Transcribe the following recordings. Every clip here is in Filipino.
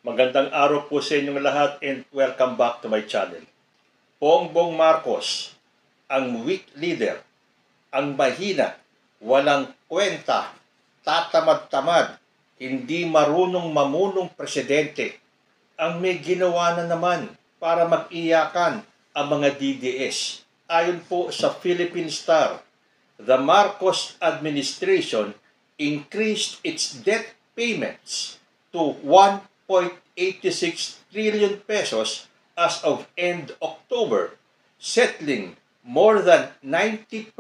Magandang araw po sa inyong lahat and welcome back to my channel. Bongbong Marcos, ang weak leader, ang mahina, walang kwenta, tatamad-tamad, hindi marunong mamunong presidente, ang may ginawa na naman para mag-iyakan ang mga DDS. Ayon po sa Philippine Star, the Marcos administration increased its debt payments to 1.86 trillion pesos as of end October, settling more than 90%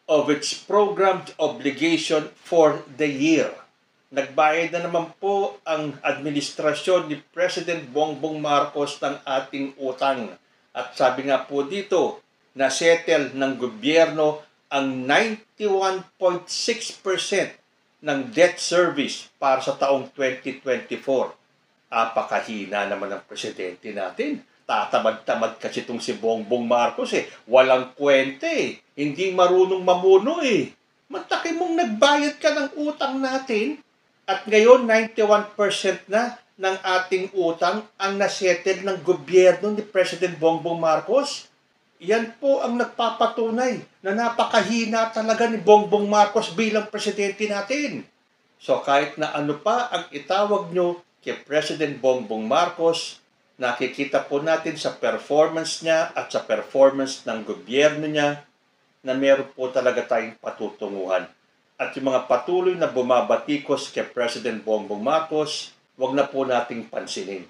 of its programmed obligation for the year. Nagbayad na naman po ang administrasyon ni President Bongbong Marcos ng ating utang. At sabi nga po dito, na-settle ng gobyerno ang 91.6% ng debt service para sa taong 2024. Apakahina naman ng presidente natin. Tatamad-tamad kasi itong si Bongbong Marcos Walang kwenta Hindi marunong mamuno Mataki mong nagbayad ka ng utang natin at ngayon 91% na ng ating utang ang nasettle ng gobyerno ni President Bongbong Marcos. Yan po ang nagpapatunay na napakahina talaga ni Bongbong Marcos bilang presidente natin. So kahit na ano pa ang itawag nyo kay President Bongbong Marcos, nakikita po natin sa performance niya at sa performance ng gobyerno niya na meron po talaga tayong patutunguhan. At yung mga patuloy na bumabatikos kay President Bongbong Marcos, wag na po nating pansinin.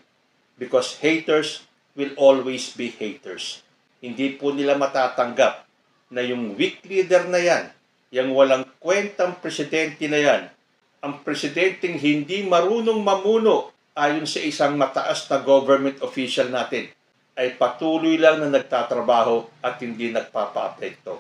Because haters will always be haters. Hindi po nila matatanggap na yung weak leader na yan, yung walang kwentang presidente na yan, ang presidenteng hindi marunong mamuno ayon sa isang mataas na government official natin, ay patuloy lang na nagtatrabaho at hindi nagpapa-apekto.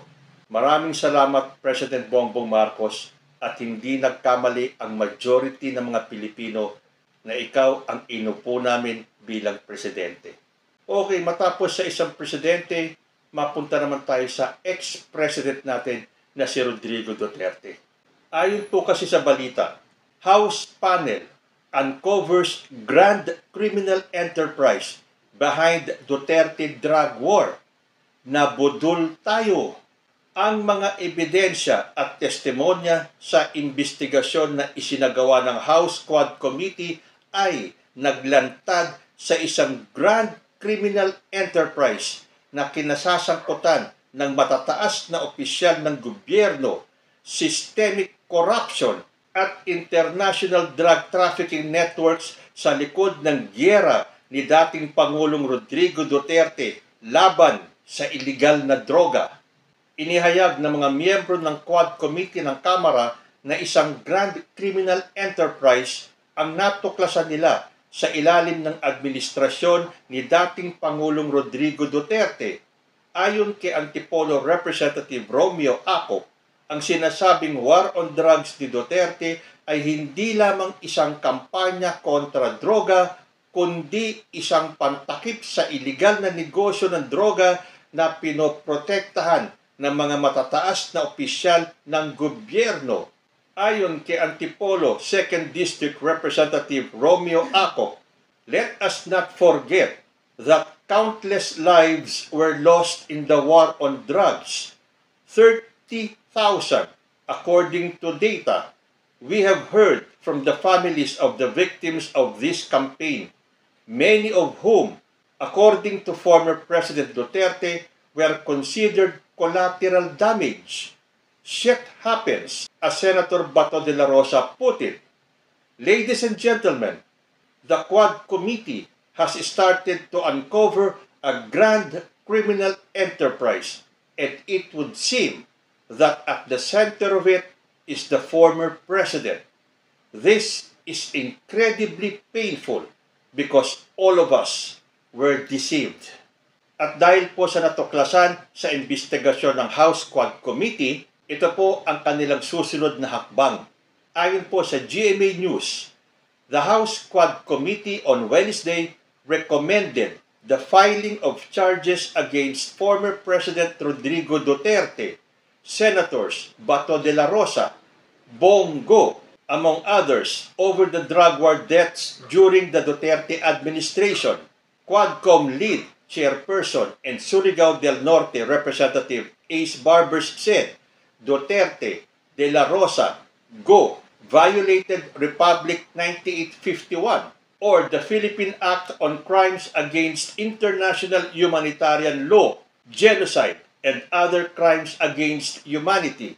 Maraming salamat, President Bongbong Marcos, at hindi nagkamali ang majority ng mga Pilipino na ikaw ang inupo namin bilang presidente. Okay, matapos sa isang presidente, mapunta naman tayo sa ex-president natin na si Rodrigo Duterte. Ayon po kasi sa balita, House panel uncovers grand criminal enterprise behind Duterte drug war. Nabudol tayo. Ang mga ebidensya at testimonya sa investigasyon na isinagawa ng House Quad Committee ay naglantad sa isang grand criminal enterprise na kinasasangkutan ng matataas na opisyal ng gobyerno, systemic corruption at international drug trafficking networks sa likod ng giyera ni dating Pangulong Rodrigo Duterte laban sa iligal na droga. Inihayag ng mga miyembro ng Quad Committee ng Kamara na isang grand criminal enterprise ang natuklasan nila sa ilalim ng administrasyon ni dating Pangulong Rodrigo Duterte. Ayon kay Antipolo Representative Romeo Acop, ang sinasabing war on drugs ni Duterte ay hindi lamang isang kampanya kontra droga, kundi isang pantakip sa iligal na negosyo ng droga na pinoprotektahan ng mga matataas na opisyal ng gobyerno. Ayon kay Antipolo 2nd District Representative Romeo Acop, let us not forget that countless lives were lost in the war on drugs. 30,000 according to data we have heard from the families of the victims of this campaign, many of whom, according to former President Duterte, were considered collateral damage. Shit happens, as Senator Bato de la Rosa put it. Ladies and gentlemen, the Quad Committee has started to uncover a grand criminal enterprise, and it would seem that at the center of it is the former president. This is incredibly painful because all of us were deceived. At dahil po sa natuklasan sa investigasyon ng House Quad Committee, ito po ang kanilang susunod na hakbang. Ayon po sa GMA News, the House Quad Committee on Wednesday recommended the filing of charges against former President Rodrigo Duterte, Senators Bato de la Rosa, Bongo, among others, over the drug war deaths during the Duterte administration. Quadcom lead chairperson and Surigao del Norte representative Ace Barbers said, Duterte, De La Rosa, Go violated Republic 9851 or the Philippine Act on Crimes Against International Humanitarian Law, Genocide, and other crimes against humanity.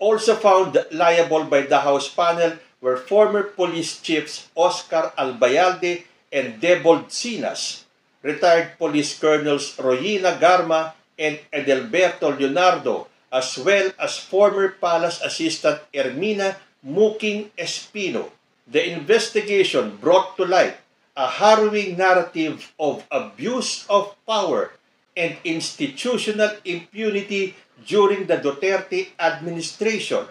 Also found liable by the House panel were former police chiefs Oscar Albayalde and Debold Sinas, retired police colonels Royina Garma and Edelberto Leonardo, as well as former Palace Assistant Ermina Muking Espino. The investigation brought to light a harrowing narrative of abuse of power and institutional impunity during the Duterte administration.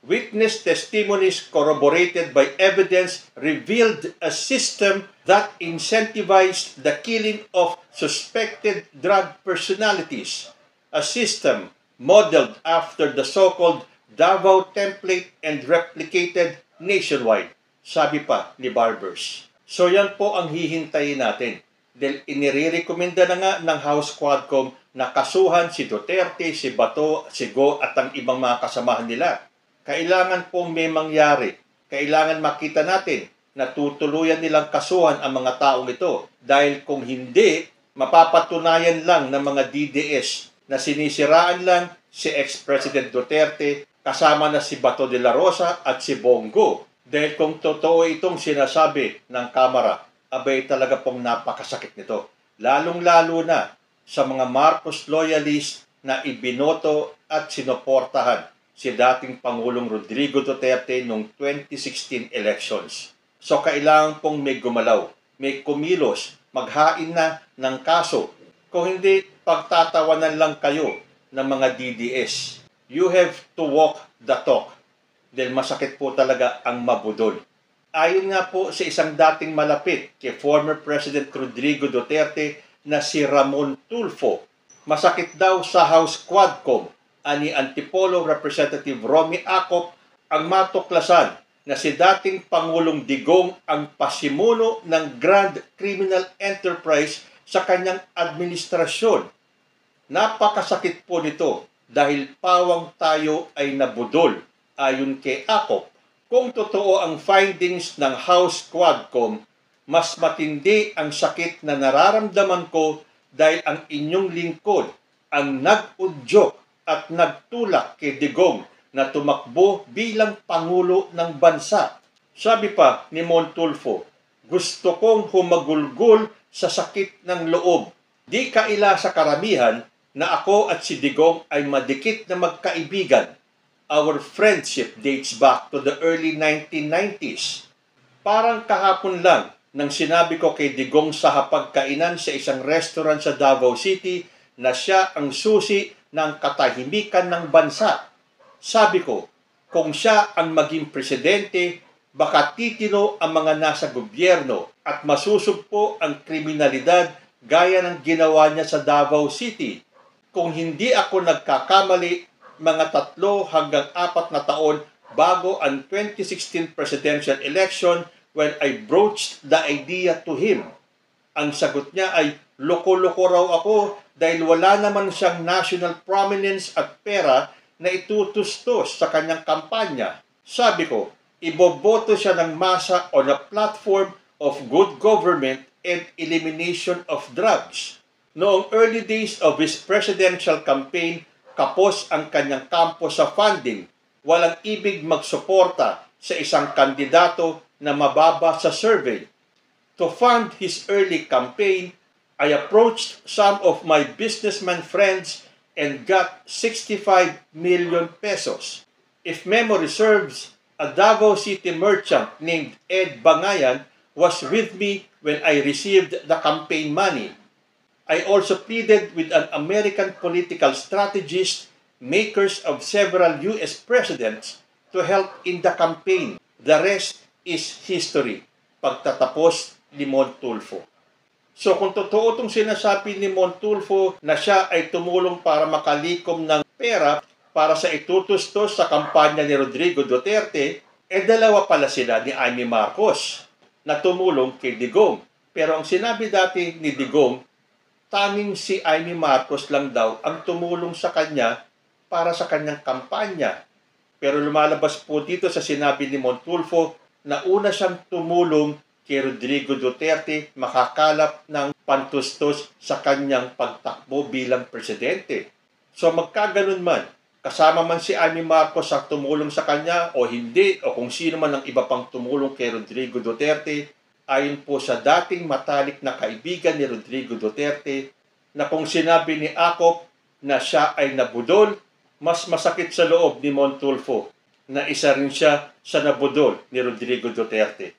Witness testimonies corroborated by evidence revealed a system that incentivized the killing of suspected drug personalities, a system modeled after the so-called Davao template and replicated nationwide, sabi pa ni Barbers. So yan po ang hihintayin natin. Dahil inirekomenda na nga ng House Quadcom na kasuhan si Duterte, si Bato, si Go at ang ibang mga kasamahan nila. Kailangan pong may mangyari. Kailangan makita natin na tutuluyan nilang kasuhan ang mga taong ito. Dahil kung hindi, mapapatunayan lang ng mga DDS na sinisiraan lang si ex-President Duterte kasama na si Bato de la Rosa at si Bongo. Dahil kung totoo itong sinasabi ng Kamara, abay talaga pong napakasakit nito. Lalong-lalo na sa mga Marcos loyalist na ibinoto at sinoportahan si dating Pangulong Rodrigo Duterte noong 2016 elections. So kailangan pong may gumalaw, may kumilos, maghain na ng kaso. Kung hindi, pagtatawanan lang kayo ng mga DDS. You have to walk the talk. Dahil masakit po talaga ang mabudol. Ayon nga po sa isang dating malapit kay former President Rodrigo Duterte na si Ramon Tulfo, masakit daw sa House Quadcom ani Antipolo Representative Romy Acop ang matuklasan na si dating Pangulong Digong ang pasimuno ng Grand Criminal Enterprise sa kanyang administrasyon. Napakasakit po nito dahil pawang tayo ay nabudol ayon kay Acop. Kung totoo ang findings ng House Quadcom, mas matindi ang sakit na nararamdaman ko dahil ang inyong lingkod ang nag-udyok at nagtulak kay Digong na tumakbo bilang Pangulo ng Bansa. Sabi pa ni Montulfo, gusto kong humagulgol sa sakit ng loob. Di kaila sa karamihan na ako at si Digong ay madikit na magkaibigan. Our friendship dates back to the early 1990s. Parang kahapon lang nang sinabi ko kay Digong sa hapagkainan sa isang restaurant sa Davao City na siya ang susi ng katahimikan ng bansa. Sabi ko, kung siya ang maging presidente, baka titino ang mga nasa gobyerno at masusugpo ang kriminalidad gaya ng ginawa niya sa Davao City. Kung hindi ako nagkakamali, mga 3 hanggang 4 na taon bago ang 2016 presidential election when I broached the idea to him. Ang sagot niya ay, loko-loko raw ako dahil wala naman siyang national prominence at pera na itutustos sa kanyang kampanya. Sabi ko, iboboto siya ng masa on a platform of good government and elimination of drugs. Noong early days of his presidential campaign, kapos ang kanyang kampo sa funding, walang ibig magsuporta sa isang kandidato na mababa sa survey. To fund his early campaign, I approached some of my businessman friends and got 65 million pesos. If memory serves, a Davao City merchant named Ed Bangayan was with me when I received the campaign money. I also pleaded with an American political strategist, makers of several U.S. presidents, to help in the campaign. The rest is history. Pagtatapos ni Montulfo. So kung totoo itong sinasabi ni Montulfo na siya ay tumulong para makalikom ng pera para sa itutustos sa kampanya ni Rodrigo Duterte, Dalawa pala sila ni Amy Marcos na tumulong kay Digong. Pero ang sinabi dati ni Digong, tanging si Amy Marcos lang daw ang tumulong sa kanya para sa kanyang kampanya. Pero lumalabas po dito sa sinabi ni Montulfo na una siyang tumulong kay Rodrigo Duterte makakalap ng pantustos sa kanyang pagtakbo bilang presidente. So magkaganon man, kasama man si Amy Marcos sa tumulong sa kanya o hindi, o kung sino man ang iba pang tumulong kay Rodrigo Duterte, ayon po sa dating matalik na kaibigan ni Rodrigo Duterte, na kung sinabi ni Akop na siya ay nabudol, mas masakit sa loob ni Montulfo na isa rin siya sa nabudol ni Rodrigo Duterte.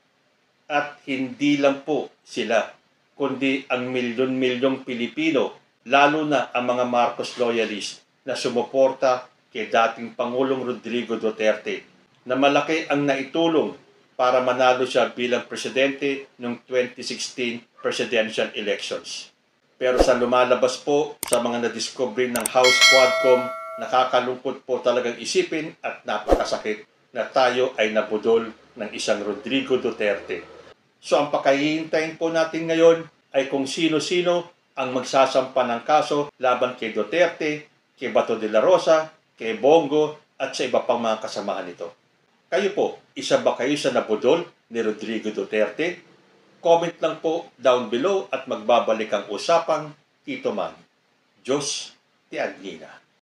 At hindi lang po sila, kundi ang milyon-milyong Pilipino, lalo na ang mga Marcos loyalist na sumuporta kay dating Pangulong Rodrigo Duterte, na malaki ang naitulong para manalo siya bilang presidente noong 2016 presidential elections. Pero sa lumalabas po sa mga na-discovery ng House Quadcom, nakakalungkot po talagang isipin at napakasakit na tayo ay nabudol ng isang Rodrigo Duterte. So ang pakahihintayin po natin ngayon ay kung sino-sino ang magsasampa ng kaso laban kay Duterte, kay Bato de la Rosa, kay Bongo at sa iba pang mga kasamahan nito. Kayo po, isa ba kayo sa nabudol ni Rodrigo Duterte? Comment lang po down below at magbabalik ang usapang Tito Man. Diyos ti Agnina.